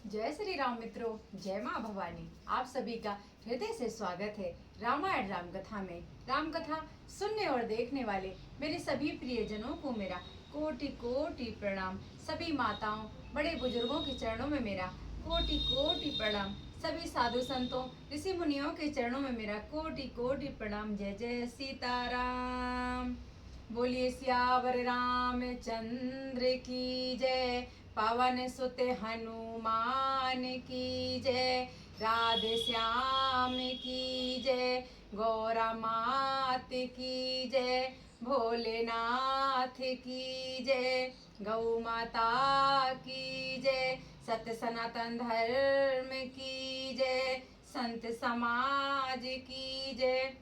जय श्री राम मित्रों, जय माँ भवानी। आप सभी का हृदय से स्वागत है रामायण राम कथा में। राम कथा सुनने और देखने वाले मेरे सभी प्रियजनों को मेरा कोटि कोटि प्रणाम। सभी माताओं बड़े बुजुर्गों के चरणों में मेरा कोटि कोटि प्रणाम। सभी साधु संतों ऋषि मुनियों के चरणों में मेरा कोटि कोटि प्रणाम। जय जय सीताराम। बोलिए सियावर रामचंद्र की जय। पवन सुत हनुमान की जय। राधे श्याम की जय। गौरा मात की जय। भोलेनाथ की जय। गौ माता की जय। सत्य सनातन धर्म की जय। संत समाज की जय।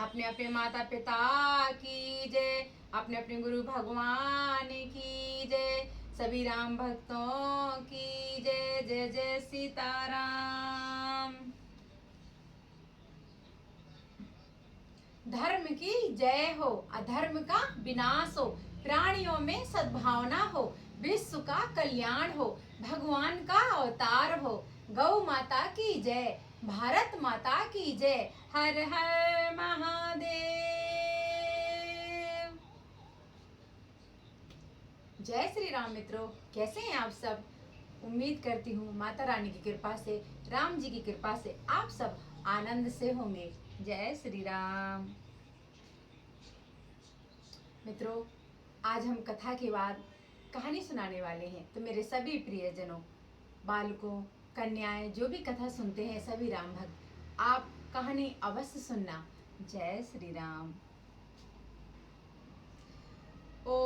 अपने अपने माता पिता की जय। अपने अपने गुरु भगवान की जय। सभी राम भक्तों की जय। जय जय सीताराम। धर्म की जय हो, अधर्म का विनाश हो, प्राणियों में सद्भावना हो, विश्व का कल्याण हो, भगवान का अवतार हो। गौ माता की जय, भारत माता की जय। हर हर महादेव। जय श्री राम मित्रों, कैसे हैं आप सब। उम्मीद करती हूँ माता रानी की कृपा से, राम जी की कृपा से आप सब आनंद से होंगे। जय श्री राम। मित्रों, आज हम कथा के बाद कहानी सुनाने वाले हैं। तो मेरे सभी प्रियजनों, बालकों, कन्याएं जो भी कथा सुनते हैं, सभी राम भक्त, आप कहानी अवश्य सुनना। जय श्री राम। ओम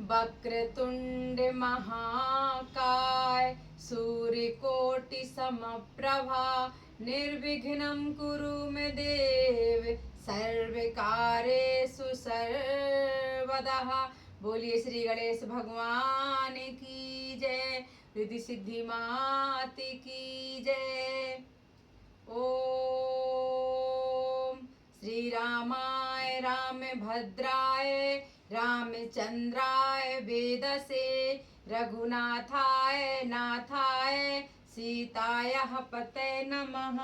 वक्रतुंड महाकाय सूर्यकोटि समप्रभा निर्विघ्नं कुरु मे देव सर्वकार्येषु सर्वदा। बोलिए श्री गणेश भगवान की जय। रिद्धि सिद्धि मात की जय। ओम श्री रामाय रामभद्राय रामचंद्राय वेदसे रघुनाथाय नाथाय सीतायाः पतये नमः।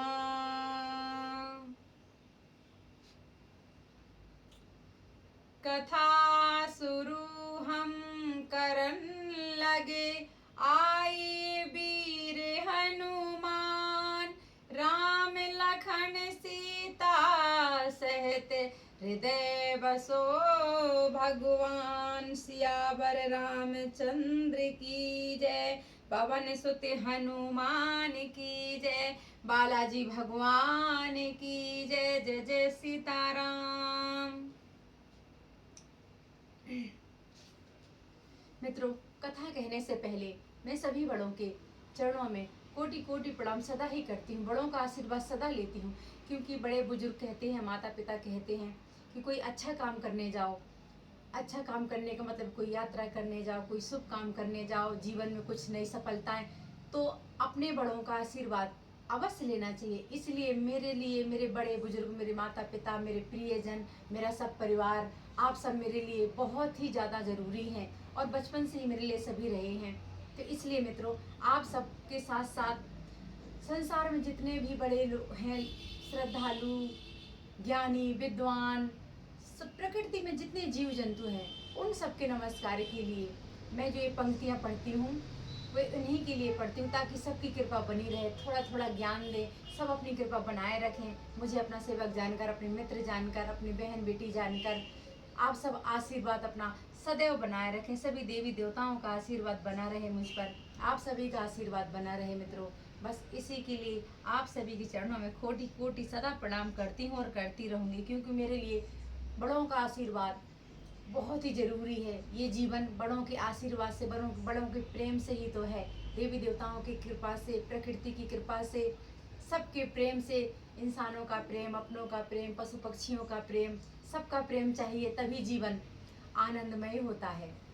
कथा शुरू हम करन लगे, आए वीर हनुमान, राम लखन सीता सहित हृदय बसो भगवान। सियावर रामचंद्र की जय, पवन सुत हनुमान की जय, बालाजी भगवान की जय। जय जय सीताराम। मित्रों, कथा कहने से पहले मैं सभी बड़ों के चरणों में कोटि कोटि प्रणाम सदा ही करती हूँ। बड़ों का आशीर्वाद सदा लेती हूँ, क्योंकि बड़े बुजुर्ग कहते हैं, माता पिता कहते हैं कि कोई अच्छा काम करने जाओ। अच्छा काम करने का मतलब कोई यात्रा करने जाओ, कोई शुभ काम करने जाओ, जीवन में कुछ नई सफलताएं, तो अपने बड़ों का आशीर्वाद अवश्य लेना चाहिए। इसलिए मेरे लिए मेरे बड़े बुजुर्ग, मेरे माता पिता, मेरे प्रियजन, मेरा सब परिवार, आप सब मेरे लिए बहुत ही ज़्यादा ज़रूरी हैं और बचपन से ही मेरे लिए सभी रहे हैं। तो इसलिए मित्रों, आप सबके साथ साथ संसार में जितने भी बड़े लोग हैं, श्रद्धालु, ज्ञानी, विद्वान, सब प्रकृति में जितने जीव जंतु हैं, उन सबके नमस्कार के लिए मैं जो ये पंक्तियाँ पढ़ती हूँ, वे उन्हीं के लिए पढ़ती हूँ, ताकि सबकी कृपा बनी रहे, थोड़ा थोड़ा ज्ञान दे, सब अपनी कृपा बनाए रखें। मुझे अपना सेवक जानकर, अपने मित्र जानकर, अपनी बहन बेटी जानकर आप सब आशीर्वाद अपना सदैव बनाए रखें। सभी देवी देवताओं का आशीर्वाद बना रहे मुझ पर, आप सभी का आशीर्वाद बना रहे मित्रों। बस इसी के लिए आप सभी के चरणों में कोटि कोटि सदा प्रणाम करती हूँ और करती रहूँगी, क्योंकि मेरे लिए बड़ों का आशीर्वाद बहुत ही ज़रूरी है। ये जीवन बड़ों के आशीर्वाद से, बड़ों के प्रेम से ही तो है। देवी देवताओं की कृपा से, प्रकृति की कृपा से, सबके प्रेम से, इंसानों का प्रेम, अपनों का प्रेम, पशु पक्षियों का प्रेम, सबका प्रेम चाहिए, तभी जीवन आनंदमय होता है।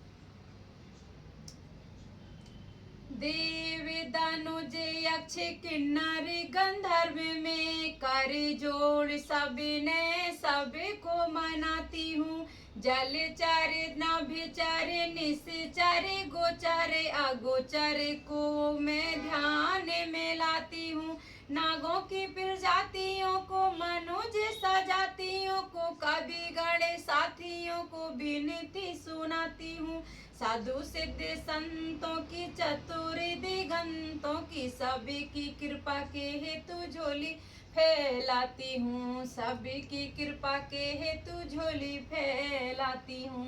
देव दानुज यक्ष किन्नर गंधर्व में कर जोड़ सबने सबको मनाती हूँ। जलचर नभ उपेचर निश्चर गोचर अगोचर को मैं ध्यान में लाती हूँ। नागों की प्रजातियों को मनुज सजातियों को कवि गण साथियों को विनती सुनाती हूँ। साधु सिद्ध संतों की चतुर दिगंतों की सभी की कृपा के हेतु झोली फैलाती हूँ। सभी की कृपा के हेतु झोली फैलाती हूँ।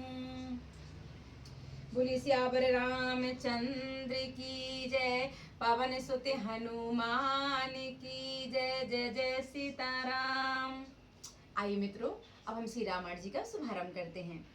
बोलिए सियावर रामचंद्र की जय। पवन सुत हनुमान की जय। जय जय सीताराम। आइए मित्रों, अब हम श्री रामायण जी का शुभारंभ करते हैं।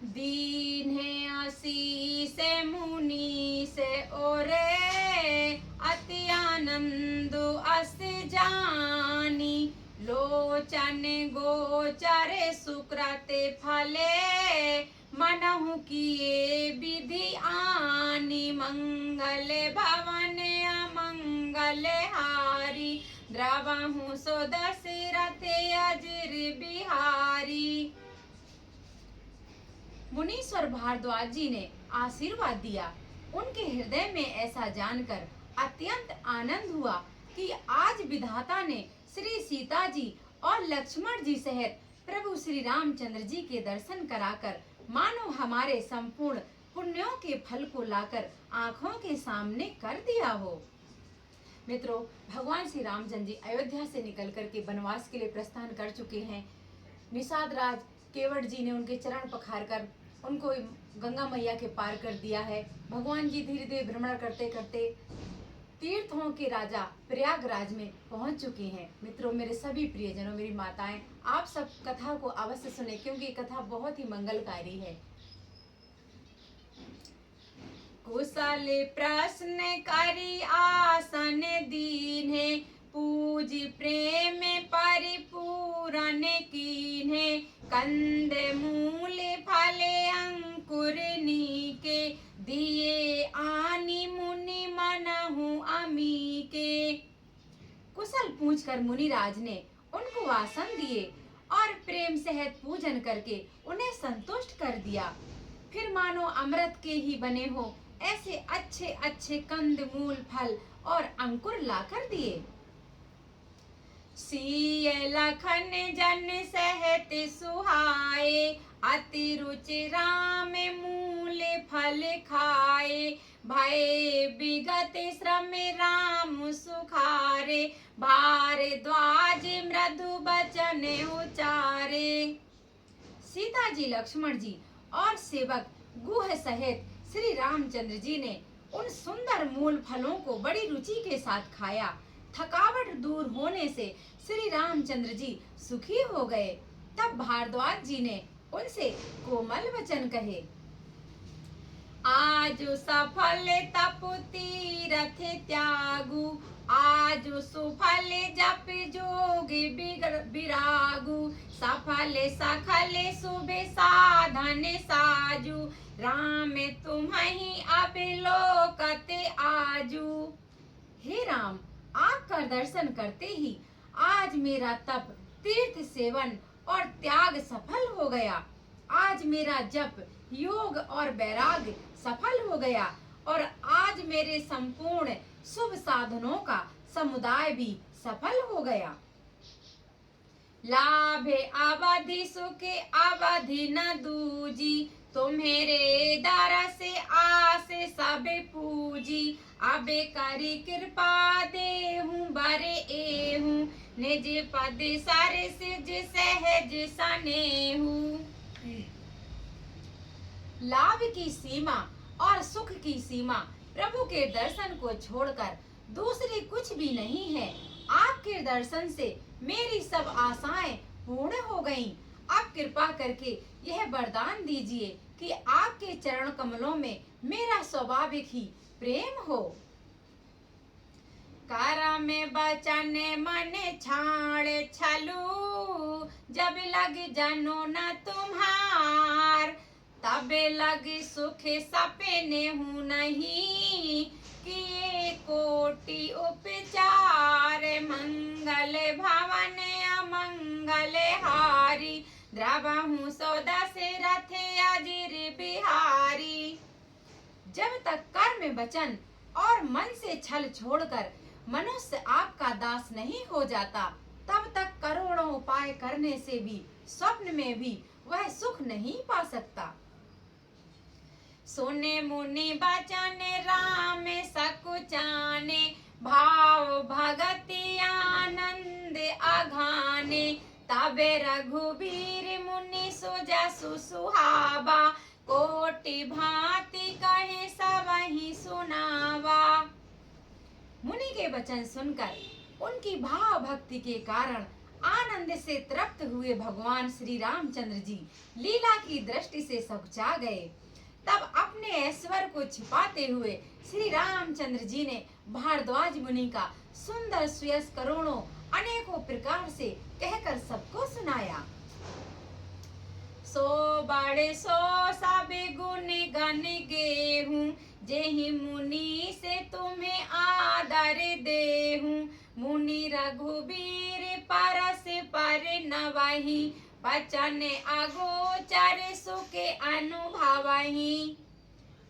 दीन है आशीष मुनि से ओरे अति आनंद अस जानी। लोचन गोचर सुक्रते फले मनहु किए विधि आनी। मंगल भवन अमंगल हारी द्रवहु सो दशरथ अजर बिहारी। मुनीश्वर भारद्वाज जी ने आशीर्वाद दिया। उनके हृदय में ऐसा जानकर अत्यंत आनंद हुआ कि आज विधाता ने श्री सीता जी और लक्ष्मण जी सहित प्रभु श्री रामचंद्र जी के दर्शन कराकर मानो हमारे संपूर्ण पुण्यों के फल को लाकर आंखों के सामने कर दिया हो। मित्रों, भगवान श्री रामचंद्र जी अयोध्या से निकल करके वनवास के लिए प्रस्थान कर चुके हैं। निषाद राज केवट जी ने उनके चरण पखार कर उनको गंगा मैया के पार कर दिया है। भगवान जी धीरे धीरे भ्रमण करते करते तीर्थों के राजा प्रयागराज में पहुंच चुके हैं। मित्रों, मेरे सभी प्रियजनों, मेरी माताएं, आप सब कथा को अवश्य सुने क्योंकि ये कथा बहुत ही मंगलकारी है। कुशल प्रश्न करी आसन दीन्हे पूज प्रेम परिपूरण कीन्हे। कंद मूल फले अंकुर नीके दिए आनी मुनि मनहु अमीके। कुशल पूछकर मुनिराज ने उनको आसन दिए और प्रेम सहित पूजन करके उन्हें संतुष्ट कर दिया। फिर मानो अमृत के ही बने हो ऐसे अच्छे अच्छे कंद मूल फल और अंकुर लाकर दिए। सीय लखन जन सहत सुहाए अति रुचि राम मूल फल खाए। भय विगत श्रम राम सुखारे भारद्वाज मृदु बचन उचारे। सीता जी, लक्ष्मण जी और सेवक गुह सहित श्री रामचंद्र जी ने उन सुंदर मूल फलों को बड़ी रुचि के साथ खाया। थकावट दूर होने से श्री रामचंद्र जी सुखी हो गए। तब भारद्वाज जी ने उनसे कोमल वचन कहे। आज सफल तप तीरथ त्यागु आज सुफल जप जोग बिरागु। सफल सखल शुभ साधन साजु राम तुम्हि अवलोकत आजू। हे राम, आपका दर्शन करते ही आज मेरा तप, तीर्थ सेवन और त्याग सफल हो गया। आज मेरा जप, योग और वैराग्य सफल हो गया और आज मेरे संपूर्ण शुभ साधनों का समुदाय भी सफल हो गया। लाभे अवधि सुखे अवधि न दूजी तुम्हेरे दर से आस सब पूजी। अबे करी कृपा देहूं बरे एहूं निज पद सर सिज सहज सनेहू। लाभ की सीमा और सुख की सीमा प्रभु के दर्शन को छोड़कर दूसरी कुछ भी नहीं है। आपके दर्शन से मेरी सब आशाएं पूर्ण हो गईं। आप कृपा करके यह वरदान दीजिए कि आपके चरण कमलों में मेरा स्वाभाविक ही प्रेम हो। करम बचन मन छाड़ छलू जब लग जनो न तुम्हार। तब लग सुख सपने हूँ नहीं किए कोटि उपचार। मंगल मंगल भवन अमंगल हारी, द्रवहु सो दशरथ अजिर बिहारी। जब तक कर्म वचन और मन से छल छोड़कर मनुष्य आपका दास नहीं हो जाता, तब तक करोड़ों उपाय करने से भी स्वप्न में भी वह सुख नहीं पा सकता। सुने मुनि बचन राम सकुचाने, भाव भगति आनंद अघाने, तबे रघुबीर मुनि सुजसु सुहावा, कोटि भांति कहे सबहि सुनावा। मुनि के वचन सुनकर उनकी भाव भक्ति के कारण आनंद से तृप्त हुए भगवान श्री रामचंद्र जी लीला की दृष्टि से सकुचा गए। तब अपने ऐश्वर्य को छिपाते हुए श्री रामचंद्र जी ने भारद्वाज मुनि का सुंदर सुयस करोड़ों अनेकों प्रकार से कहकर सबको सुनाया। सो बड़े सो सब गुण गण गेहूं, जेहि मुनि से तुम्हें आदर देहूं। मुनि रघुबीर परस पर नवहि, बचन अगोचर सुख अनुभवहि।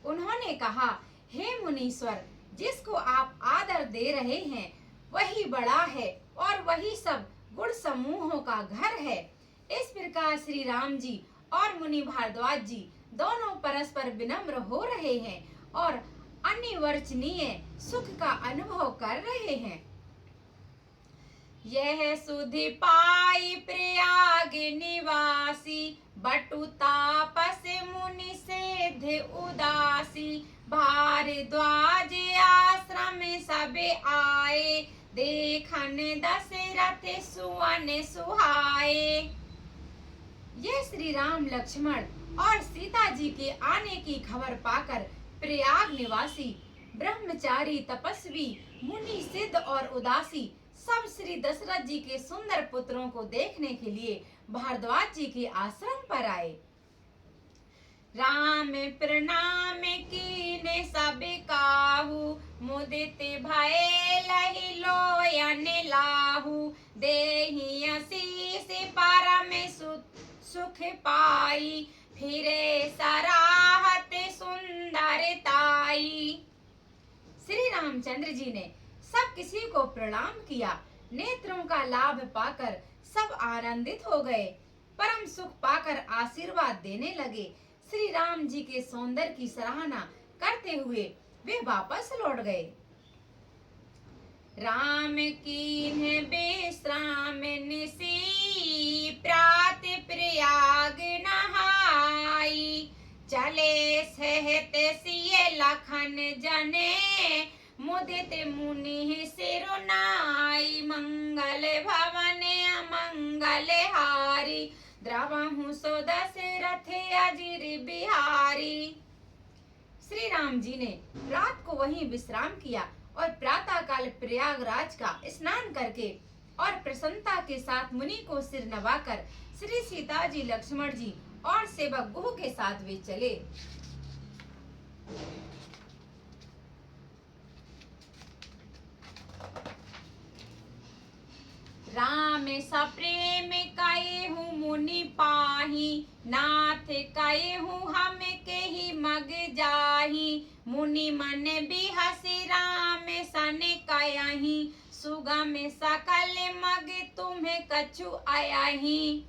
उन्होंने कहा, हे मुनीश्वर, जिसको आप आदर दे रहे हैं वही बड़ा है और वही सब गुण समूहों का घर है। इस प्रकार श्री राम जी और मुनि भारद्वाज जी दोनों परस्पर विनम्र हो रहे हैं और अनिवर्चनीय सुख का अनुभव कर रहे हैं। यह सुधि पाई प्रयाग निवासी, बटु तापस मुनि सेध उदासी। भारद्वाज आश्रम सबे आए, देखन दशरथ सुवन सुहाए। यह श्री राम लक्ष्मण और सीता जी के आने की खबर पाकर प्रयाग निवासी ब्रह्मचारी तपस्वी मुनि सिद्ध और उदासी सब श्री दशरथ जी के सुंदर पुत्रों को देखने के लिए भारद्वाज जी के आश्रम पर आए। राम प्रणाम कीने सब काहू, मुदित भय लहि लोयन लाहू। देहि आशीष परम सुख पाई, फिरे सराहत सुंदरताई। श्री रामचंद्र जी ने सब किसी को प्रणाम किया। नेत्रों का लाभ पाकर सब आनंदित हो गए। परम सुख पाकर आशीर्वाद देने लगे। श्री राम जी के सौंदर्य की सराहना करते हुए वे वापस लौट गए। राम कीन्ह विश्राम निसी, प्रात प्रयाग नहाई। चले सहत सिय लखन जने, मुदित मुनि सिरुनाई। मंगल भवन अमंगल हारी, द्रवहु सो दशरथ अजिर बिहारी। श्री राम जी ने रात को वहीं विश्राम किया और प्रातः काल प्रयागराज का स्नान करके और प्रसन्नता के साथ मुनि को सिर नवाकर श्री सीता जी, लक्ष्मण जी और सेवक गुह के साथ वे चले। राम सप्रेम कएहु मुनि पाही, नाथ कएहु हम के ही मग जाही। मुनि मन बिहसि राम सन कयहि, सुगम सकल मग तुम्हें कछु आयाही।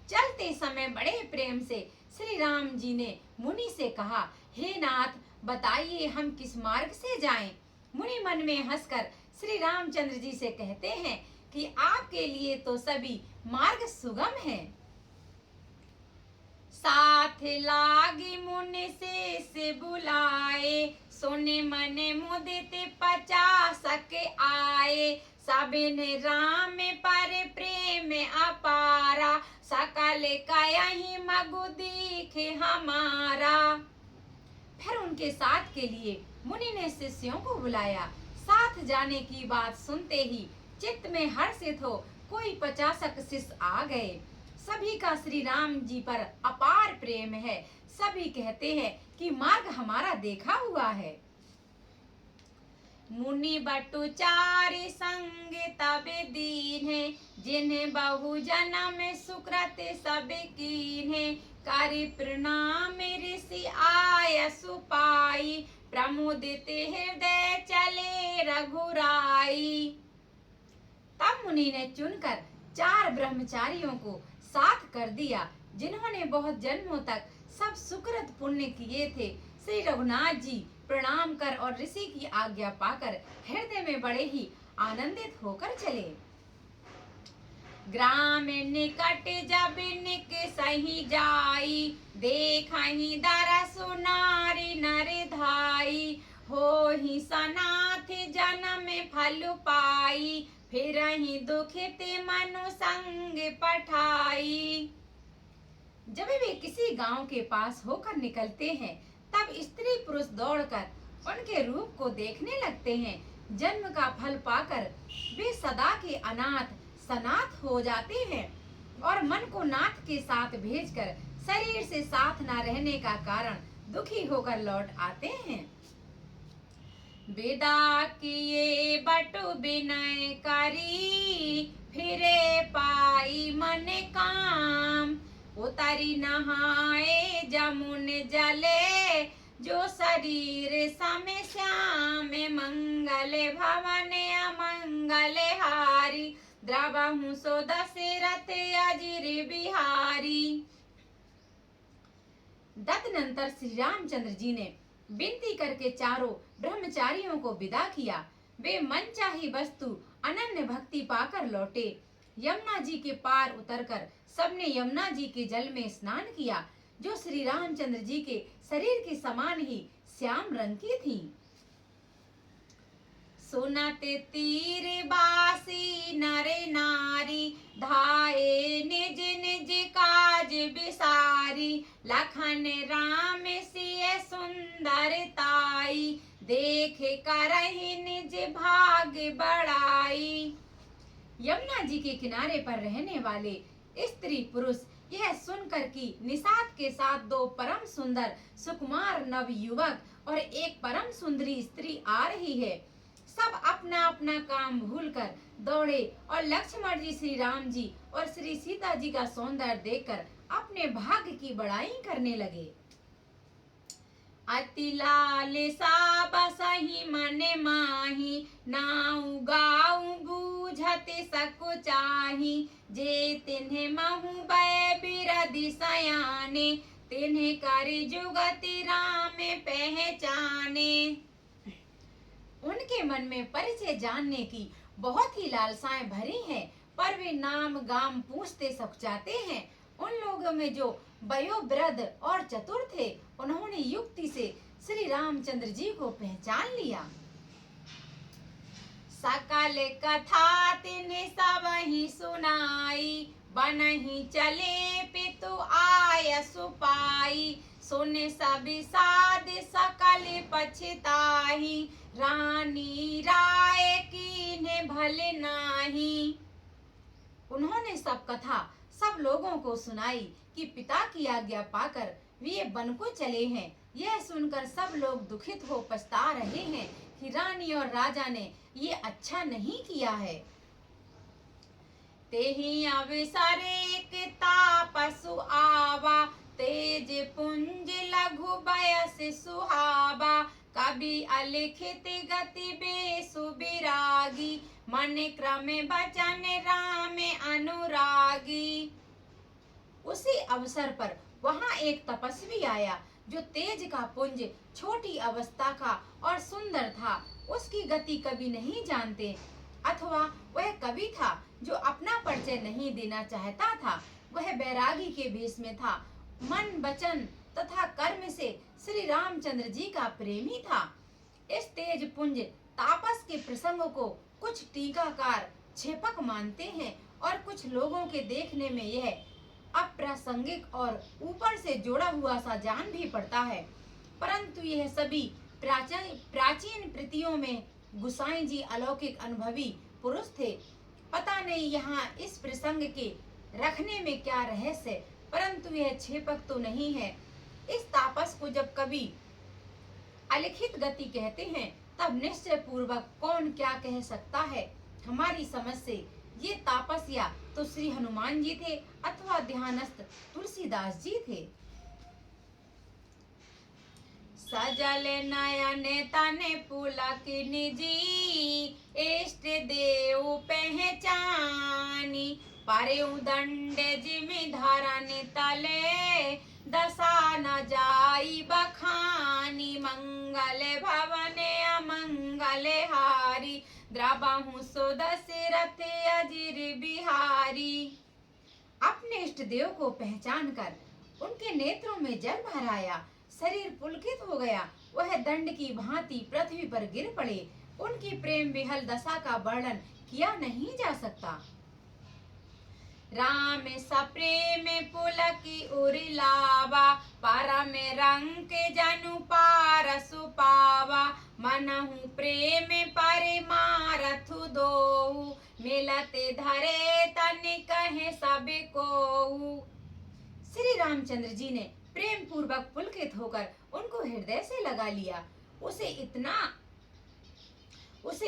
चलते समय बड़े प्रेम से श्री राम जी ने मुनि से कहा, हे नाथ, बताइए हम किस मार्ग से जाएं। मुनि मन में हंसकर श्री रामचंद्र जी से कहते हैं कि आपके लिए तो सभी मार्ग सुगम हैं। साथ लागी मुनि से बुलाए, सुने मन मुदित 50 आए। सबिन राम पर प्रेम अपारा, सकल कयहि मगु दीखे हमारा। फिर उनके साथ के लिए मुनि ने शिष्यों को बुलाया। साथ जाने की बात सुनते ही चित्त में हर्षित हो कोई 50 शिष्य आ गए। सभी का श्री राम जी पर अपार प्रेम है। सभी कहते हैं कि मार्ग हमारा देखा हुआ है। मुनि बटु चारि संग तब दीन्हे, जिन्हें बहु जन्म सुकृत सब कीन्हे। करि प्रणाम ऋषि आयसु पाई, प्रमुदित हृदय चले रघुराई। तब मुनि ने चुनकर 4 ब्रह्मचारियों को साथ कर दिया, जिन्होंने बहुत जन्मों तक सब सुकृत पुण्य किए थे। श्री रघुनाथ जी प्रणाम कर और ऋषि की आज्ञा पाकर हृदय में बड़े ही आनंदित होकर चले। ग्राम निकट जब निक सही जाई, देखहि दरसु नारी नर धाई। होहि सनाथ जन्म फल पाई, फिरहि दुखित मनु संग पठाई। जब वे किसी गांव के पास होकर निकलते हैं, तब स्त्री पुरुष दौड़कर उनके रूप को देखने लगते हैं। जन्म का फल पाकर वे सदा के अनाथ सनाथ हो जाते हैं और मन को नाथ के साथ भेजकर शरीर से साथ न रहने का कारण दुखी होकर लौट आते हैं। विदा किए बटु विनय करी, फिरे पाई मन काम। उतरी नहाए जमुन जले, जो शरीर सम श्याम। मंगल भवन अमंगल हारी, द्रवहु सो दशरथ अजिर बिहारी। तदनंतर श्री रामचंद्र जी ने विनती करके चारों ब्रह्मचारियों को विदा किया। वे मनचाही वस्तु अनन्य भक्ति पाकर लौटे। यमुना जी के पार उतरकर सबने यमुना जी के जल में स्नान किया, जो श्री रामचंद्र जी के शरीर के समान ही श्याम रंग की थी। सुनते तीर बासी नर नारी, धाये निज निज काज बिसारी। लखन राम सिय सुंदरताई, देखे करहि निज भाग बढ़ाई। यमुना जी के किनारे पर रहने वाले स्त्री पुरुष यह सुनकर कि निषाद के साथ 2 परम सुंदर सुकुमार नव युवक और एक परम सुंदरी स्त्री आ रही है, सब अपना अपना काम भूलकर दौड़े और लक्ष्मण जी, श्री राम जी और श्री सीता जी का सौंदर्य देखकर अपने भाग्य की बड़ाई करने लगे। अति लाल सा बसहि मन माही, नाउ गाऊ बूझत सकु चाही। जे तिन्हे महु बै बिरधि सयाने, तिन्हे करि जुगति राम पहचाने। उनके मन में परिचय जानने की बहुत ही लालसाएं भरी हैं, पर वे नाम गाम पूछते सक जाते हैं। उन लोगों में जो वयोवृद्ध और चतुर थे, उन्होंने युक्ति से श्री रामचंद्र जी को पहचान लिया। सकल कथा तिन्हे सबहि सुनाई, बनहि चले पितु आयसु पाई। सुने सबि साध सकल पछताही, रानी राय कीन्हे भले नाही। उन्होंने सब कथा सब लोगों को सुनाई कि पिता की आज्ञा पाकर वे वन को चले हैं। यह सुनकर सब लोग दुखित हो पछता रहे हैं कि रानी और राजा ने ये अच्छा नहीं किया है। तेहि अवसर एक तापसु आवा, तेज पुंज लघु बयस सुहावा। कवि अलिखित गति बेसु विरागी, मन क्रम बचन राम अनुरागी। उसी अवसर पर वहां एक तपस्वी आया, जो तेज का पुंज, छोटी अवस्था का और सुंदर था। उसकी गति कभी नहीं जानते, अथवा वह कवि था जो अपना परिचय नहीं देना चाहता था। वह बैरागी के भेष में था, मन वचन तथा कर्म से श्री रामचंद्र जी का प्रेमी था। इस तेज पुंज तापस के प्रसंग को कुछ टीकाकार छेपक मानते हैं और कुछ लोगों के देखने में यह अप्रासंगिक और ऊपर से जोड़ा हुआ सा जान भी पड़ता है, परंतु यह सभी प्राचीन कृतियों में गुसाई जी अलौकिक अनुभवी पुरुष थे। पता नहीं यहाँ इस प्रसंग के रखने में क्या रहस्य, परंतु यह छेपक तो नहीं है। इस तापस को जब कभी अलिखित गति कहते हैं, तब निश्चय पूर्वक कौन क्या कह सकता है। हमारी समझ से ये तापस्या तो श्री हनुमान जी थे अथवा ध्यानस्थ तुलसीदास जी थे। सजल नयन तन पुलक निजी, इष्ट देव पहचानी। पारेउ दंड जिमि धरन तले, दशा न जाई बखानी। मंगल भवन अमंगल हारी, द्रबहु सो दशरथ अजिर बिहारी। अपने इष्ट देव को पहचान कर उनके नेत्रों में जल भर आया, शरीर पुलकित हो गया। वह दंड की भांति पृथ्वी पर गिर पड़े। उनकी प्रेम विहल दशा का वर्णन किया नहीं जा सकता। राम सप्रेम पुलकी उरि लावा, परम रंग जनु पारसु पावा। मनहु प्रेम परिमारथु दोहु, मिलते धरे तन कहे सब कोहु। श्री रामचंद्र जी ने प्रेम पूर्वक पुलकित होकर उनको हृदय से लगा लिया। उसे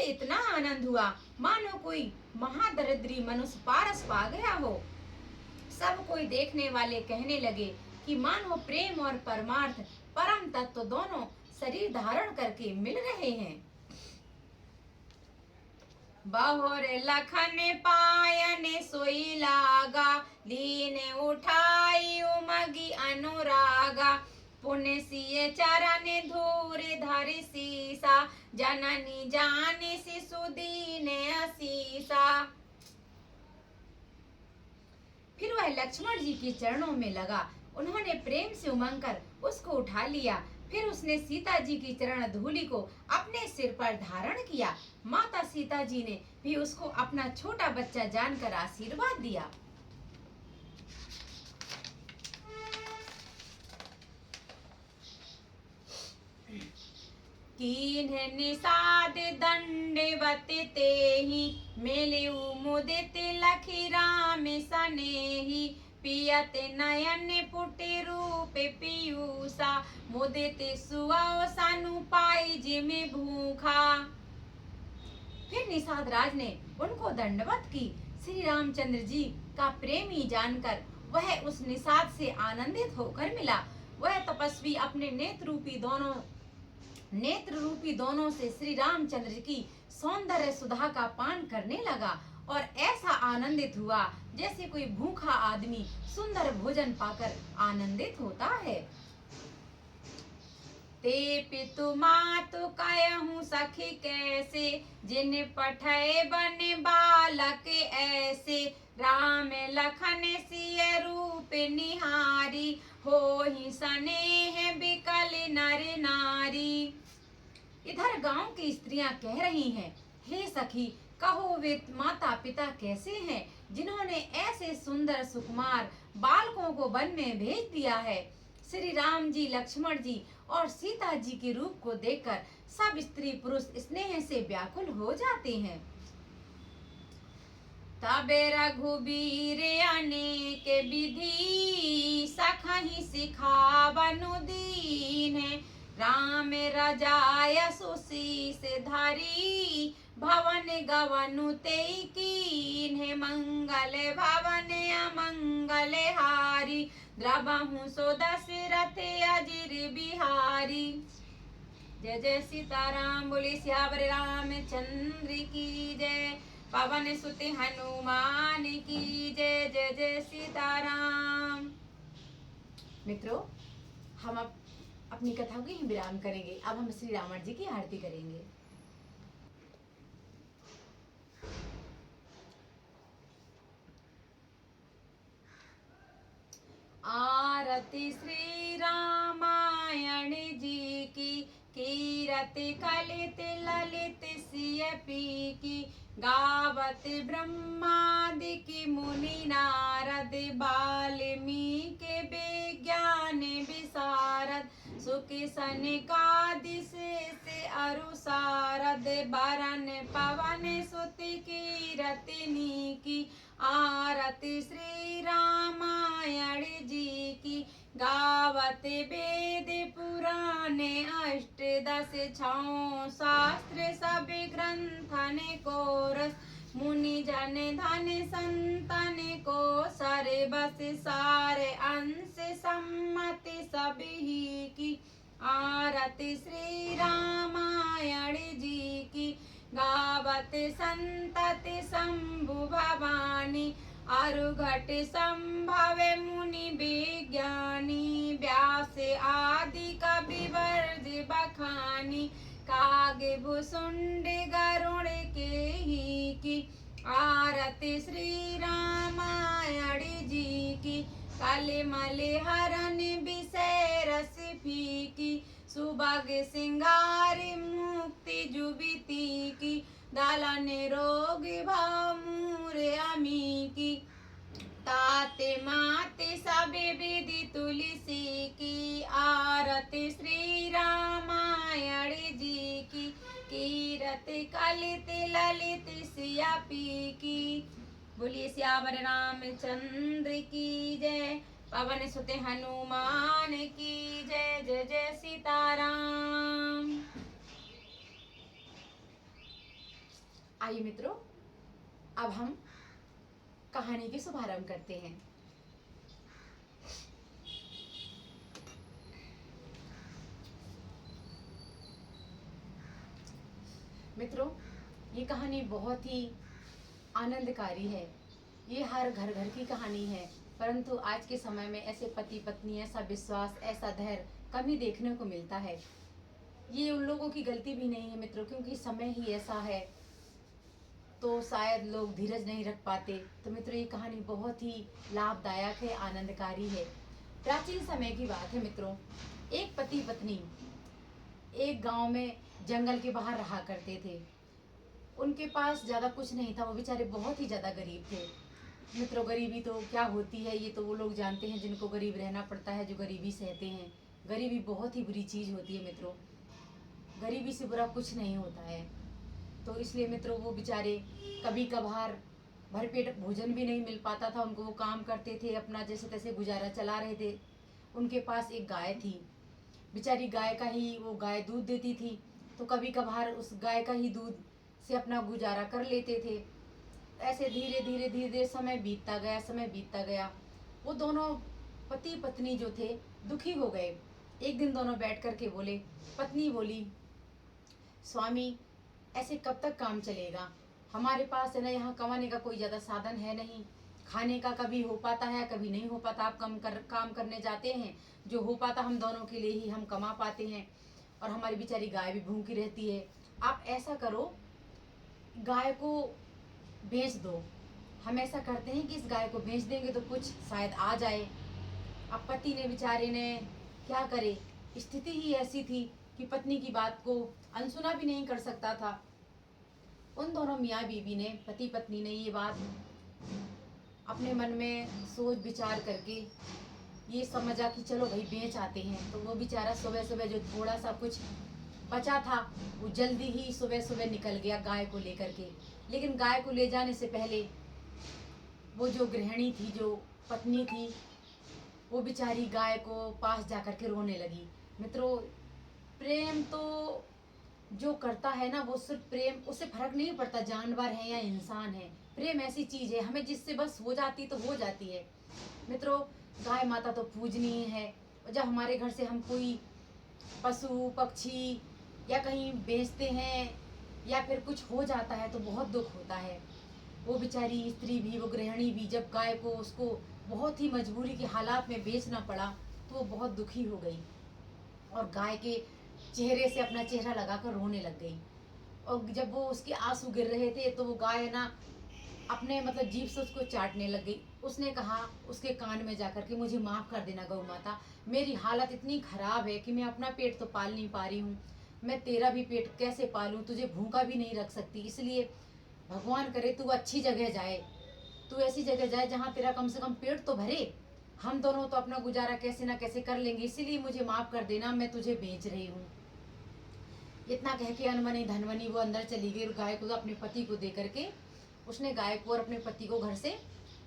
इतना आनंद हुआ मानो कोई महादरिद्री मनुष्य पारस पा गया हो। सब कोई देखने वाले कहने लगे कि मानो प्रेम और परमार्थ परम तत्व दोनों शरीर धारण करके मिल रहे हैं। बहुर लखन पायन सोई लागा, लीन उठाई उमगी अनुरागा। पुण्य सिय चरण धूर धरि सीसा, जननी जानि शिशु दीन असीसा। फिर वह लक्ष्मण जी के चरणों में लगा। उन्होंने प्रेम से उमंग कर उसको उठा लिया। फिर उसने सीता जी की चरण धूलि को अपने सिर पर धारण किया। माता सीता जी ने भी उसको अपना छोटा बच्चा जानकर आशीर्वाद दिया। कीन्ह निषाद दंडवत तेहि, मिलिउ मुदित लखि राम सनेहि। पियत नयन पुटि रूप पीयूषा, मुदित सुअवसनु पाई जिमि भूखा। फिर निषाद राज ने उनको दंडवत की। श्री रामचंद्र जी का प्रेमी जानकर वह उस निषाद से आनंदित होकर मिला। वह तपस्वी अपने नेत्र रूपी दोनों से श्री रामचंद्र की सौंदर्य सुधा का पान करने लगा और ऐसा आनंदित हुआ जैसे कोई भूखा आदमी सुंदर भोजन पाकर आनंदित होता है। ते पितु मातु कहूँ सखी कैसे, जिन पठय बन बालक ऐसे। राम लखन सिय रूप निहारी, होहि स्नेह बिकल नर नारी। इधर गांव की स्त्रियां कह रही हैं, हे सखी कहो वे माता पिता कैसे हैं जिन्होंने ऐसे सुंदर सुकुमार बालकों को वन में भेज दिया है। श्री राम जी, लक्ष्मण जी और सीता जी के रूप को देखकर सब स्त्री पुरुष स्नेह से व्याकुल हो जाते हैं। तबे रघुबीर अनेक विधि, सखहि सिखावनु दीन। राम रजाय सुशीस धरी, भवन गवनु तेई कीन्ह। मंगल भवन अमंगल हारी, द्रबहु सो दशरथ अजिर बिहारी। जय जय सीताराम, बोले सियावर रामचंद्र की जय। पवन सुत हनुमान की जय। जय जय सीताराम। मित्रों, हम अब अपनी कथा को ही विराम करेंगे। अब हम श्री रावण जी की आरती करेंगे। आरती श्री रामायण जी की, कीरति कलित ललित सिय पी की। गावत ब्रह्मादि मुनि नारद, वाल्मीकि विज्ञान विशारद। सुख सनकादि से अरु सारद, बरन पवन सुत कीरति की। आरती श्री रामायण जी की, गावते वेद पुराणे अष्टदश छौ शास्त्र सब ग्रंथन को रस मुनि जन धन संतन को सारे बस सारे अंश सम्मति सब ही की आरती श्री रामायण जी की गावत संतति शंभु भवानी अरुघट संभव मुनि विज्ञानी व्यास आदि कवि वर्ज बखानी कागे भुसुंड गरुण के ही की आरती श्री रामायण जी की कलिमल हरण विषय रस फीकी सुबग सिंगार मुक्ति जुबिती की दालन रोग भामूर अमी की ताते माते सब विधि तुलसी की आरती श्री रामायण जी की कीरत कलित ललित सिया पी की। बोलिए सियावर रामचंद्र की जय, पवन सुत हनुमान की जय। जय जय सीताराम। आइए मित्रों, अब हम कहानी की शुभारंभ करते हैं। मित्रों, ये कहानी बहुत ही आनंदकारी है। ये हर घर घर की कहानी है, परंतु आज के समय में ऐसे पति पत्नी, ऐसा विश्वास, ऐसा धैर्य कम ही देखने को मिलता है। ये उन लोगों की गलती भी नहीं है मित्रों, क्योंकि समय ही ऐसा है, तो शायद लोग धीरज नहीं रख पाते। तो मित्रों, ये कहानी बहुत ही लाभदायक है, आनंदकारी है। प्राचीन समय की बात है मित्रों। एक पति पत्नी एक गांव में जंगल के बाहर रहा करते थे। उनके पास ज़्यादा कुछ नहीं था, वो बेचारे बहुत ही ज़्यादा गरीब थे। मित्रों, गरीबी तो क्या होती है ये तो वो लोग जानते हैं जिनको गरीब रहना पड़ता है, जो गरीबी सहते हैं। गरीबी बहुत ही बुरी चीज़ होती है मित्रों, गरीबी से बुरा कुछ नहीं होता है। तो इसलिए मित्रों, वो बेचारे कभी कभार भरपेट भोजन भी नहीं मिल पाता था उनको। वो काम करते थे, अपना जैसे तैसे गुजारा चला रहे थे। उनके पास एक गाय थी, बेचारी गाय का ही वो गाय दूध देती थी, तो कभी कभार उस गाय का ही दूध से अपना गुजारा कर लेते थे। ऐसे धीरे धीरे धीरे धीरे समय बीतता गया, समय बीतता गया। वो दोनों पति पत्नी जो थे दुखी हो गए। एक दिन दोनों बैठ कर के बोले। पत्नी बोली, स्वामी ऐसे कब तक काम चलेगा? हमारे पास है ना यहाँ कमाने का कोई ज़्यादा साधन है नहीं, खाने का कभी हो पाता है कभी नहीं हो पाता। आप काम करने जाते हैं, जो हो पाता हम दोनों के लिए ही हम कमा पाते हैं, और हमारी बेचारी गाय भी भूखी रहती है। आप ऐसा करो, गाय को बेच दो। हम ऐसा करते हैं कि इस गाय को बेच देंगे तो कुछ शायद आ जाए। अब पति ने बेचारे ने क्या करे, स्थिति ही ऐसी थी कि पत्नी की बात को अनसुना भी नहीं कर सकता था। उन दोनों मियाँ बीवी ने, पति पत्नी ने ये बात अपने मन में सोच विचार करके ये समझा कि चलो भाई बेच आते हैं। तो वो बेचारा सुबह सुबह जो थोड़ा सा कुछ बचा था वो जल्दी ही सुबह सुबह निकल गया गाय को लेकर के। लेकिन गाय को ले जाने से पहले वो जो गृहिणी थी, जो पत्नी थी, वो बेचारी गाय को पास जा कर के रोने लगी। मित्रों, प्रेम तो जो करता है ना, वो सिर्फ प्रेम, उससे फर्क नहीं पड़ता जानवर है या इंसान है। प्रेम ऐसी चीज़ है, हमें जिससे बस हो जाती तो हो जाती है। मित्रों, गाय माता तो पूजनीय है। और जब हमारे घर से हम कोई पशु पक्षी या कहीं बेचते हैं या फिर कुछ हो जाता है तो बहुत दुख होता है। वो बेचारी स्त्री भी, वो गृहिणी भी, जब गाय को उसको बहुत ही मजबूरी के हालात में बेचना पड़ा तो वो बहुत दुखी हो गई और गाय के चेहरे से अपना चेहरा लगाकर रोने लग गई। और जब वो उसके आंसू गिर रहे थे तो वो गाय ना अपने मतलब जीभ से उसको चाटने लग गई। उसने कहा उसके कान में जाकर के, मुझे माफ़ कर देना गौ माता, मेरी हालत इतनी ख़राब है कि मैं अपना पेट तो पाल नहीं पा रही हूँ, मैं तेरा भी पेट कैसे पालूँ, तुझे भूखा भी नहीं रख सकती। इसलिए भगवान करे तू अच्छी जगह जाए, तू ऐसी जगह जाए जहाँ तेरा कम से कम पेट तो भरे, हम दोनों तो अपना गुजारा कैसे ना कैसे कर लेंगे, इसीलिए मुझे माफ़ कर देना, मैं तुझे बेच रही हूँ। इतना कह के अनमनी धनवनी वो अंदर चली गई और गाय को अपने पति को दे करके, उसने गाय को और अपने पति को घर से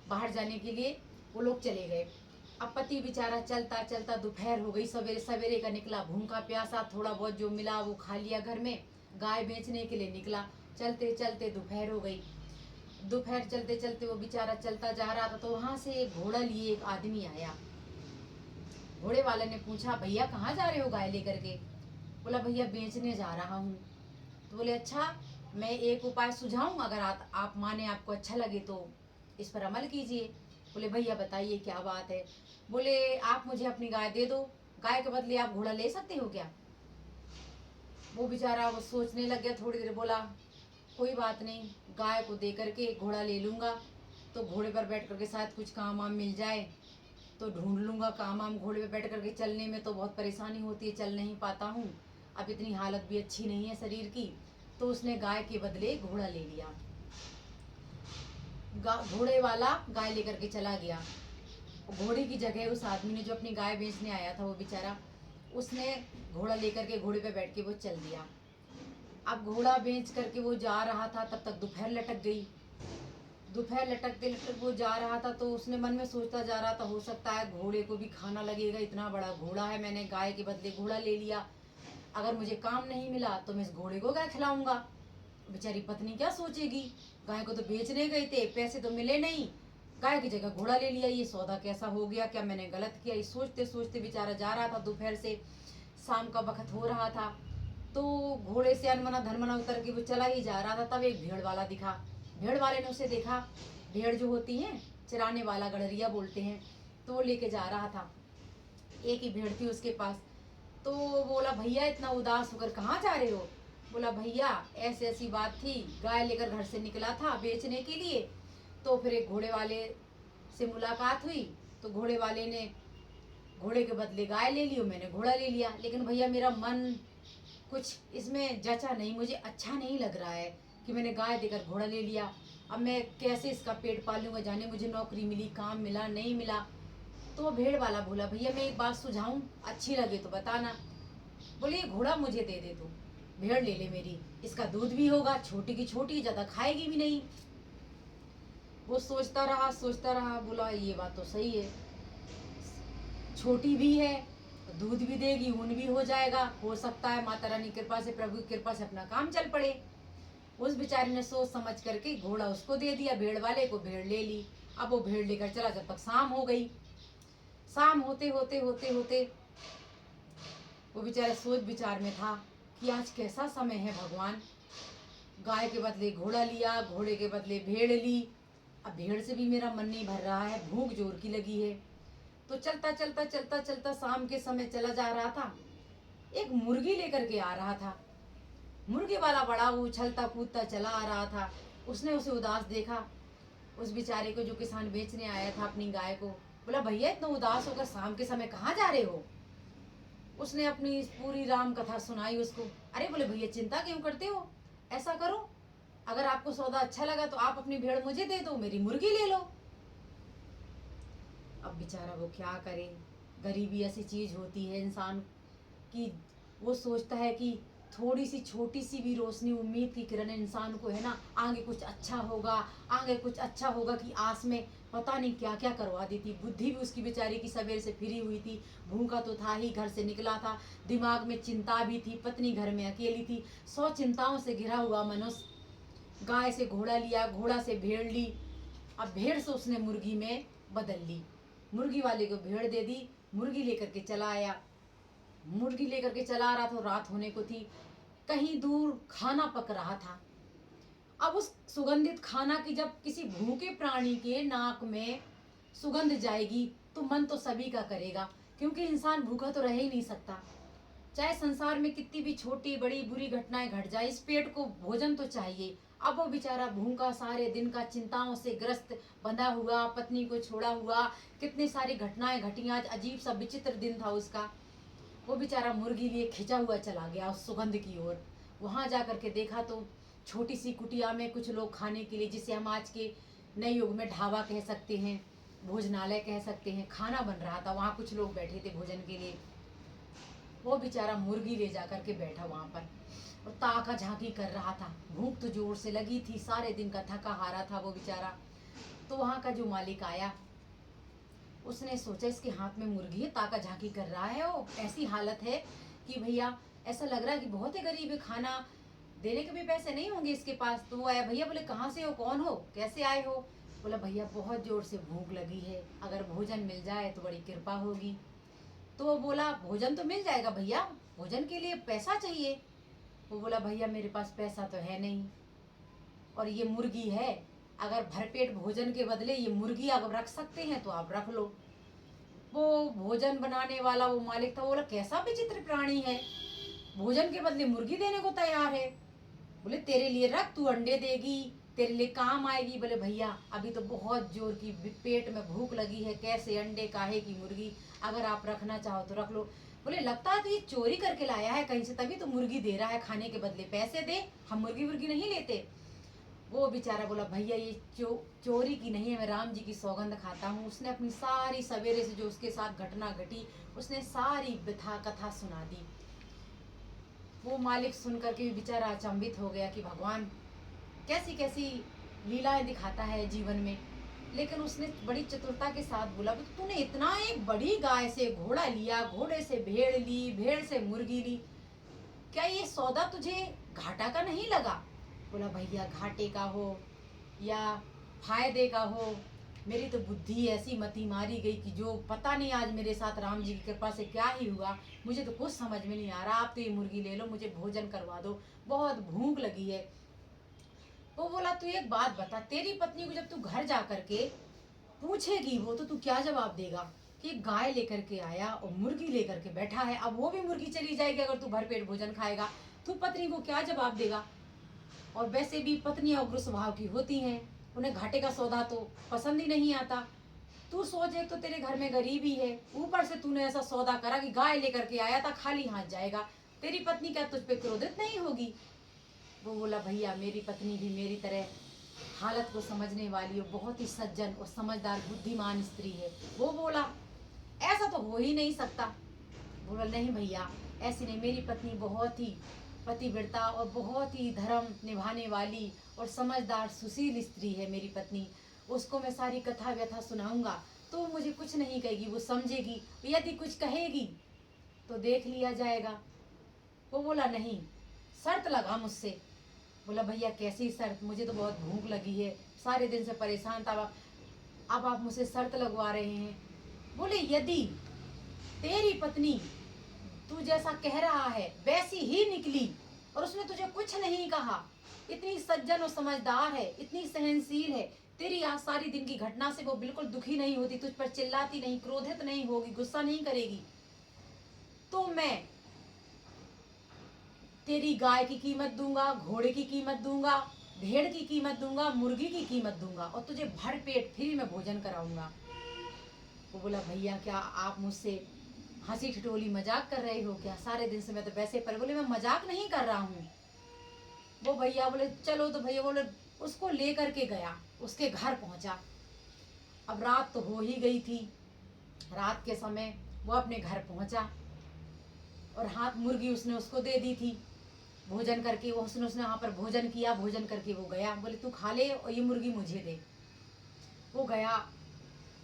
बाहर जाने के लिए वो लोग चले गए। अब पति बेचारा चलता चलता दोपहर हो गई, सवेरे सवेरे का निकला, भूखा प्यासा, थोड़ा बहुत जो मिला वो खा लिया घर में, गाय बेचने के लिए निकला। चलते चलते दोपहर हो गई। दोपहर चलते चलते वो बेचारा चलता जा रहा था, तो वहां से एक घोड़ा लिए एक आदमी आया। घोड़े वाले ने पूछा, भैया कहाँ जा रहे हो गाय लेकर के? बोला, भैया बेचने जा रहा हूँ। तो बोले, अच्छा, मैं एक उपाय सुझाऊं, अगर आप माने, आपको अच्छा लगे तो इस पर अमल कीजिए। बोले, भैया बताइए क्या बात है? बोले, आप मुझे अपनी गाय दे दो, गाय के बदले आप घोड़ा ले सकते हो क्या? वो बेचारा वो सोचने लग गया, थोड़ी देर बोला, कोई बात नहीं, गाय को दे करके घोड़ा ले लूँगा, तो घोड़े पर बैठ करके शायद कुछ काम वाम मिल जाए तो ढूंढ लूँगा काम वाम। घोड़े पर बैठ करके चलने में तो बहुत परेशानी होती है, चल नहीं पाता हूँ, अब इतनी हालत भी अच्छी नहीं है शरीर की। तो उसने गाय के बदले घोड़ा ले लिया। घोड़े वाला गाय लेकर के चला गया। घोड़े की जगह उस आदमी ने, जो अपनी गाय बेचने आया था, वो बेचारा, उसने घोड़ा लेकर के घोड़े पे बैठ के वो चल दिया। अब घोड़ा बेच करके वो जा रहा था, तब तक दोपहर लटक गई। दोपहर लटकते लटक वो जा रहा था, तो उसने मन में सोचता जा रहा था, हो सकता है घोड़े को भी खाना लगेगा, इतना बड़ा घोड़ा है, मैंने गाय के बदले घोड़ा ले लिया, अगर मुझे काम नहीं मिला तो मैं इस घोड़े को गाय खिलाऊंगा। बेचारी पत्नी क्या सोचेगी, गाय को तो बेचने गए थे, पैसे तो मिले नहीं, गाय की जगह घोड़ा ले लिया, ये सौदा कैसा हो गया, क्या मैंने गलत किया? ये सोचते सोचते बेचारा जा रहा था। दोपहर से शाम का वक्त हो रहा था, तो घोड़े से अनमना धनमना उतर के वो चला ही जा रहा था, तब एक भेड़ वाला दिखा। भेड़ वाले ने उसे देखा, भेड़ जो होती है चराने वाला, गड़रिया बोलते हैं, तो वो लेके जा रहा था। एक ही भेड़ थी उसके पास। तो बोला, भैया इतना उदास होकर कहाँ जा रहे हो? बोला, भैया ऐसी ऐसी बात थी, गाय लेकर घर से निकला था बेचने के लिए, तो फिर एक घोड़े वाले से मुलाकात हुई, तो घोड़े वाले ने घोड़े के बदले गाय ले ली, मैंने घोड़ा ले लिया, लेकिन भैया मेरा मन कुछ इसमें जचा नहीं, मुझे अच्छा नहीं लग रहा है कि मैंने गाय देकर घोड़ा ले लिया, अब मैं कैसे इसका पेट पालूंगा, जाने मुझे नौकरी मिली, काम मिला, नहीं मिला। तो वो भेड़ वाला बोला, भैया मैं एक बात सुझाऊं, अच्छी लगे तो बताना। बोले, ये घोड़ा मुझे दे दे, तू भेड़ ले ले मेरी, इसका दूध भी होगा, छोटी की छोटी, ज्यादा खाएगी भी नहीं। वो सोचता रहा, बोला ये बात तो सही है, छोटी भी है, दूध भी देगी, ऊन भी हो जाएगा, हो सकता है माता रानी की कृपा से, प्रभु की कृपा से अपना काम चल पड़े। उस बेचारे ने सोच समझ करके घोड़ा उसको दे दिया, भेड़ वाले को, भेड़ ले ली। अब वो भेड़ लेकर चला, जब तक शाम हो गई। शाम होते होते होते होते वो बेचारा सोच विचार में था कि आज कैसा समय है भगवान, गाय के बदले घोड़ा लिया, घोड़े के बदले भेड़ ली, अब भेड़ से भी मेरा मन नहीं भर रहा है, भूख जोर की लगी है। तो चलता चलता चलता चलता शाम के समय चला जा रहा था, एक मुर्गी लेकर के आ रहा था। मुर्गी वाला बड़ा उछलता कूदता चला आ रहा था। उसने उसे उदास देखा, उस बेचारे को जो किसान बेचने आया था अपनी गाय को। बोला, भैया इतना उदास होकर शाम के समय कहाँ जा रहे हो? उसने अपनी पूरी राम कथा सुनाई उसको। अरे बोले, भैया चिंता क्यों करते हो, ऐसा करो, अगर आपको सौदा अच्छा लगा तो आप अपनी भेड़ मुझे दे दो, मेरी मुर्गी ले लो। अब बेचारा वो क्या करे, गरीबी ऐसी चीज होती है इंसान की, वो सोचता है कि थोड़ी सी छोटी सी भी रोशनी, उम्मीद की किरण इंसान को है ना, आगे कुछ अच्छा होगा, आगे कुछ अच्छा होगा की आस में पता नहीं क्या क्या करवा दी थी। बुद्धि भी उसकी बेचारी की सवेर से फिरी हुई थी, भूखा तो था ही, घर से निकला था, दिमाग में चिंता भी थी, पत्नी घर में अकेली थी, 100 चिंताओं से घिरा हुआ मनुष्य। गाय से घोड़ा लिया, घोड़ा से भेड़ ली, अब भेड़ से उसने मुर्गी में बदल ली, मुर्गी वाले को भेड़ दे दी, मुर्गी लेकर के चला आया। मुर्गी लेकर के चला आ रहा था, रात होने को थी, कहीं दूर खाना पक रहा था। अब उस सुगंधित खाना की जब किसी भूखे प्राणी के नाक में सुगंध जाएगी तो मन तो सभी का करेगा, क्योंकि इंसान भूखा तो रह ही नहीं सकता, चाहे संसार में कितनी भी छोटी बड़ी बुरी घटनाएं घट जाए, इस पेट को भोजन तो चाहिए। अब वो बेचारा भूखा, सारे दिन का चिंताओं से ग्रस्त, बंधा हुआ, पत्नी को छोड़ा हुआ, कितनी सारी घटनाएं घटी, आज अजीब सा विचित्र दिन था उसका। वो बेचारा मुर्गी लिए खिंचा हुआ चला गया उस सुगंध की ओर। वहां जा करके देखा तो छोटी सी कुटिया में कुछ लोग खाने के लिए, जिसे हम आज के नए युग में ढाबा कह सकते हैं, भोजनालय कह सकते हैं, खाना बन रहा था, वहां कुछ लोग बैठे थे भोजन के लिए। वो बेचारा मुर्गी ले जा करके बैठा वहां पर और ताका झांकी कर रहा था, भूख तो जोर से लगी थी, सारे दिन का थका हारा था वो बेचारा। तो वहां का जो मालिक आया, उसने सोचा इसके हाथ में मुर्गी है, ताका झांकी कर रहा है, वो ऐसी हालत है कि भैया ऐसा लग रहा है कि बहुत ही गरीब है, खाना देने के भी पैसे नहीं होंगे इसके पास। तो वो आया, भैया बोले कहाँ से हो, कौन हो, कैसे आए हो? बोला भैया बहुत जोर से भूख लगी है, अगर भोजन मिल जाए तो बड़ी कृपा होगी। तो वो बोला भोजन तो मिल जाएगा भैया, भोजन के लिए पैसा चाहिए। वो बोला भैया मेरे पास पैसा तो है नहीं, और ये मुर्गी है, अगर भरपेट भोजन के बदले ये मुर्गी अगर रख सकते हैं तो आप रख लो। वो भोजन बनाने वाला वो मालिक था, वो बोला कैसा विचित्र प्राणी है, भोजन के बदले मुर्गी देने को तैयार है। बोले तेरे लिए रख, तू अंडे देगी, तेरे लिए काम आएगी। बोले भैया अभी तो बहुत जोर की पेट में भूख लगी है, कैसे अंडे काहे की मुर्गी, अगर आप रखना चाहो तो रख लो। बोले लगता है तो ये चोरी करके लाया है कहीं से, तभी तो मुर्गी दे रहा है खाने के बदले, पैसे दे, हम मुर्गी वुर्गी नहीं लेते। वो बेचारा बोला भैया ये चोरी की नहीं है, मैं राम जी की सौगंध खाता हूँ। उसने अपनी सारी सवेरे से जो उसके साथ घटना घटी, उसने सारी व्यथा कथा सुना दी। वो मालिक सुन करके भी बेचारा अचंभित हो गया कि भगवान कैसी कैसी लीलाएं दिखाता है जीवन में। लेकिन उसने बड़ी चतुरता के साथ बोला तो तूने इतना एक बड़ी गाय से घोड़ा लिया, घोड़े से भेड़ ली, भेड़ से मुर्गी ली, क्या ये सौदा तुझे घाटा का नहीं लगा? बोला भैया घाटे का हो या फायदे का हो, मेरी तो बुद्धि ऐसी मती मारी गई कि जो पता नहीं आज मेरे साथ राम जी की कृपा से क्या ही हुआ, मुझे तो कुछ समझ में नहीं आ रहा। आप तो ये मुर्गी ले लो, मुझे भोजन करवा दो, बहुत भूख लगी है। वो बोला तू एक बात बता, तेरी पत्नी को जब तू घर जा करके पूछेगी वो तो तू क्या जवाब देगा कि गाय लेकर के आया और मुर्गी लेकर के बैठा है, अब वो भी मुर्गी चली जाएगी अगर तू भरपेट भोजन खाएगा, तू पत्नी को क्या जवाब देगा? और वैसे भी पत्नियां उग्र स्वभाव की होती हैं, उन्हें घाटे का सौदा तो पसंद ही नहीं आता। तू सोच, एक तो तेरे घर में गरीबी है, ऊपर से तूने ऐसा सौदा करा कि गाय लेकर के आया था, खाली हाथ जाएगा, तेरी पत्नी क्या तुझ पे क्रोधित नहीं होगी? वो बोला भैया मेरी पत्नी भी मेरी तरह हालत को समझने वाली और बहुत ही सज्जन और समझदार बुद्धिमान स्त्री है। वो बोला ऐसा तो हो ही नहीं सकता। बोला नहीं भैया ऐसी नहीं, मेरी पत्नी बहुत ही पतिव्रता और बहुत ही धर्म निभाने वाली और समझदार सुशील स्त्री है मेरी पत्नी। उसको मैं सारी कथा व्यथा सुनाऊंगा तो वो मुझे कुछ नहीं कहेगी, वो समझेगी, यदि कुछ कहेगी तो देख लिया जाएगा। वो बोला नहीं, शर्त लगा मुझसे। बोला भैया कैसी शर्त, मुझे तो बहुत भूख लगी है, सारे दिन से परेशान था, अब आप मुझसे शर्त लगवा रहे हैं। बोले यदि तेरी पत्नी तू जैसा कह रहा है वैसी ही निकली और उसने तुझे कुछ नहीं कहा, इतनी सज्जन और समझदार है, इतनी सहनशील है, तेरी आज सारी दिन की घटना से वो बिल्कुल दुखी नहीं होती, तुझ पर चिल्लाती नहीं, क्रोधित नहीं होगी, गुस्सा नहीं करेगी, तो मैं तेरी गाय की कीमत दूंगा, घोड़े की कीमत दूंगा, भेड़ की कीमत दूंगा, मुर्गी की कीमत दूंगा और तुझे भर पेट फ्री में भोजन कराऊंगा। वो बोला भैया क्या आप मुझसे हंसी ठिठोली मजाक कर रहे हो क्या? सारे दिन से मैं तो वैसे पर। बोले मैं मजाक नहीं कर रहा हूँ। वो भैया बोले चलो, तो भैया बोले उसको लेकर के गया, उसके घर पहुंचा। अब रात तो हो ही गई थी, रात के समय वो अपने घर पहुंचा और हाथ मुर्गी उसने उसको दे दी थी भोजन करके। वो उसने उसने वहाँ पर भोजन किया, भोजन करके वो गया, बोले तू खा ले और ये मुर्गी मुझे दे। वो गया,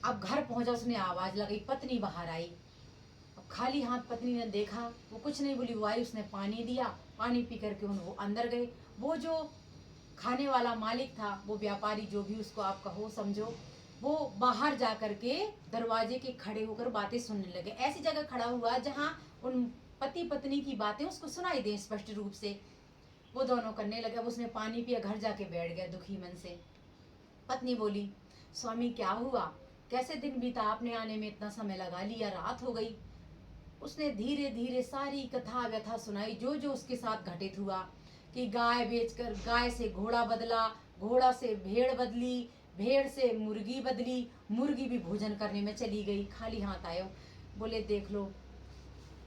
अब घर पहुंचा, उसने आवाज लगाई, पत्नी बाहर आई। अब खाली हाथ पत्नी ने देखा, वो कुछ नहीं बोली, वो आई, उसने पानी दिया, पानी पी करके वो अंदर गए। वो जो खाने वाला मालिक था, वो व्यापारी जो भी उसको आप कहो समझो, वो बाहर जा करके दरवाजे के खड़े होकर बातें सुनने लगे। ऐसी जगह खड़ा हुआ जहाँ उन पति पत्नी की बातें उसको सुनाई दे स्पष्ट रूप से। वो दोनों करने लगे। अब उसने पानी पिया, घर जाके बैठ गया दुखी मन से। पत्नी बोली स्वामी क्या हुआ, कैसे दिन बीता, आपने आने में इतना समय लगा लिया, रात हो गई। उसने धीरे धीरे सारी कथा व्यथा सुनाई, जो जो उसके साथ घटित हुआ कि गाय बेचकर गाय से घोड़ा बदला, घोड़ा से भेड़ बदली, भेड़ से मुर्गी बदली, मुर्गी भी भोजन करने में चली गई, खाली हाथ आयो। बोले देख लो,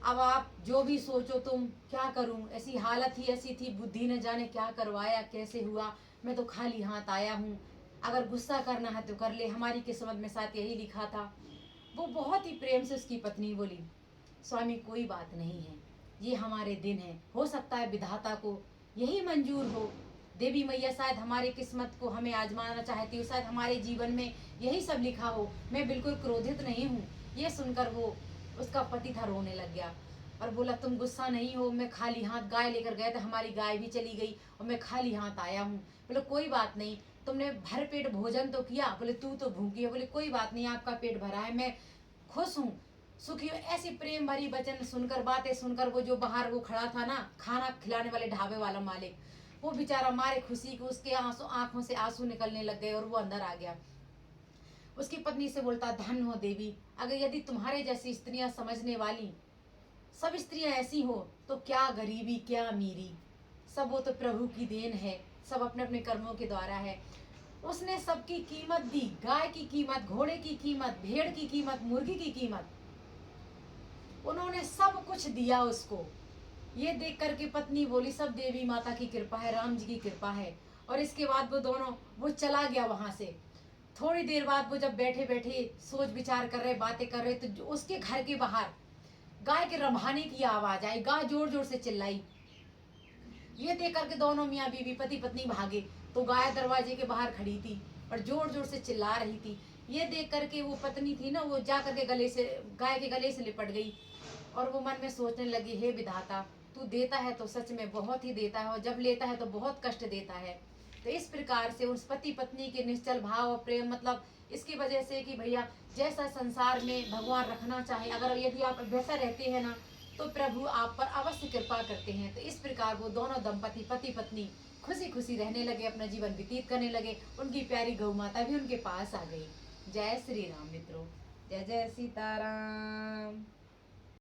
अब आप जो भी सोचो तुम, क्या करूं, ऐसी हालत ही ऐसी थी, बुद्धि न जाने क्या करवाया, कैसे हुआ, मैं तो खाली हाथ आया हूँ, अगर गुस्सा करना है तो कर ले, हमारी किस्मत में साथ यही लिखा था। वो बहुत ही प्रेम से उसकी पत्नी बोली स्वामी कोई बात नहीं है, ये हमारे दिन है, हो सकता है विधाता को यही मंजूर हो, देवी मैया शायद हमारी किस्मत को हमें आजमाना चाहती हो, शायद हमारे जीवन में यही सब लिखा हो। मैं बिल्कुल क्रोधित नहीं हूँ। ये सुनकर वो उसका पति था रोने लग गया और बोला, तुम गुस्सा नहीं हो, मैं खाली हाथ गाय लेकर गया था, हमारी गाय भी चली गई और मैं खाली हाथ आया हूँ। बोले कोई बात नहीं, तुमने भर पेट भोजन तो किया। बोले तू तो भूखी है। बोले कोई बात नहीं, आपका पेट भरा है, मैं खुश हूँ, सुखी हूँ। ऐसी प्रेम भरी वचन सुनकर, बातें सुनकर वो जो बाहर वो खड़ा था ना, खाना खिलाने वाले ढाबे वाला मालिक, वो बेचारा मारे खुशी को उसके आंखों से आंसू निकलने लग गए और वो अंदर आ गया। उसकी पत्नी से बोलता, धन हो देवी, अगर यदि तुम्हारे जैसी स्त्रियां समझने वाली सब स्त्रियां ऐसी हो तो क्या गरीबी क्या अमीरी, सब वो तो प्रभु की देन है, सब अपने अपने कर्मों के द्वारा है। उसने सबकी कीमत दी, गाय की कीमत, घोड़े की कीमत, भेड़ की कीमत, मुर्गी की कीमत, उन्होंने सब कुछ दिया उसको। ये देख करके पत्नी बोली, सब देवी माता की कृपा है, राम जी की कृपा है। और इसके बाद वो दोनों, वो चला गया वहां से। थोड़ी देर बाद वो जब बैठे बैठे सोच विचार कर रहे, बातें कर रहे, तो उसके घर के बाहर गाय के रंभाने की आवाज आई। गाय जोर जोर से चिल्लाई। ये देख करके दोनों मियाँ बीवी पति पत्नी भागे तो गाय दरवाजे के बाहर खड़ी थी और जोर जोर से चिल्ला रही थी। ये देख करके वो पत्नी थी ना, वो जा करके गले से, गाय के गले से लिपट गई और वो मन में सोचने लगी, हे विधाता, तू देता है तो सच में बहुत ही देता है और जब लेता है तो बहुत कष्ट देता है। तो इस प्रकार से उस पति पत्नी के निश्चल भाव और प्रेम, मतलब इसकी वजह से कि भैया जैसा संसार में भगवान रखना चाहे, अगर यदि आप वैसा रहते हैं ना, तो प्रभु आप पर अवश्य कृपा करते हैं। तो इस प्रकार वो दोनों दंपति पति पत्नी खुशी खुशी रहने लगे, अपना जीवन व्यतीत करने लगे। उनकी प्यारी गौ माता भी उनके पास आ गई। जय श्री राम मित्रों, जय जय सीताराम।